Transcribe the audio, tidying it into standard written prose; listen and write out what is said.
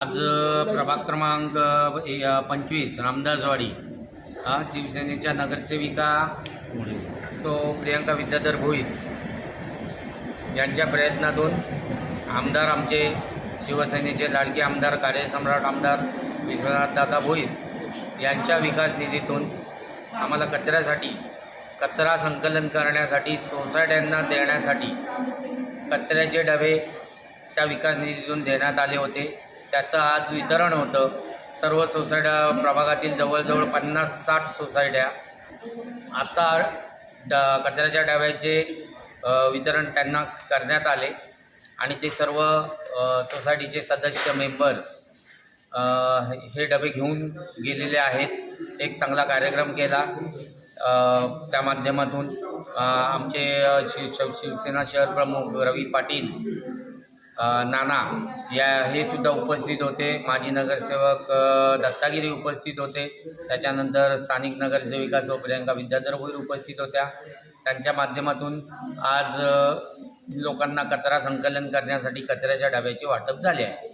आज प्रभाग क्रमांक 25 रामदासवाडी शिवसेनेच्या नगरसेविका सो प्रियंका विद्याधर भोईर यांच्या प्रयत्नातून आमदार आमचे शिवसेनेचे लाडके आमदार कार्यसम्राट आमदार विश्वनाथदादा भोईर यांच्या विकास निधीतून आम्हाला कचरा संकलन करण्यासाठी सोसायट्यांना देण्यासाठी कचऱ्याचे डबे त्या विकास निधीतून देण्यात आले होते। त्याचं आज वितरण होतं। सर्व सोसायट्या प्रभागातील जवळजवळ 50-60 सोसायट्या आता कचऱ्याच्या डब्याचे वितरण त्यांना करण्यात आले आणि ते सर्व सोसायटीचे सदस्य मेंबर हे डबे घेऊन गेलेले आहेत। एक चांगला कार्यक्रम केला। त्या माध्यमातून आमचे शिवसेना शहर प्रमुख रवी पाटील नाना हे सुद्धा उपस्थित होते। माजी नगरसेवक दत्तागिरी उपस्थित होते। त्याच्यानंतर स्थानिक नगरसेविका सो प्रियंका विद्याधर भोईर उपस्थित होत्या। त्यांच्या माध्यमातून आज लोकांना कचरा संकलन करण्यासाठी कचऱ्याच्या डब्याचे वाटप झाले आहे।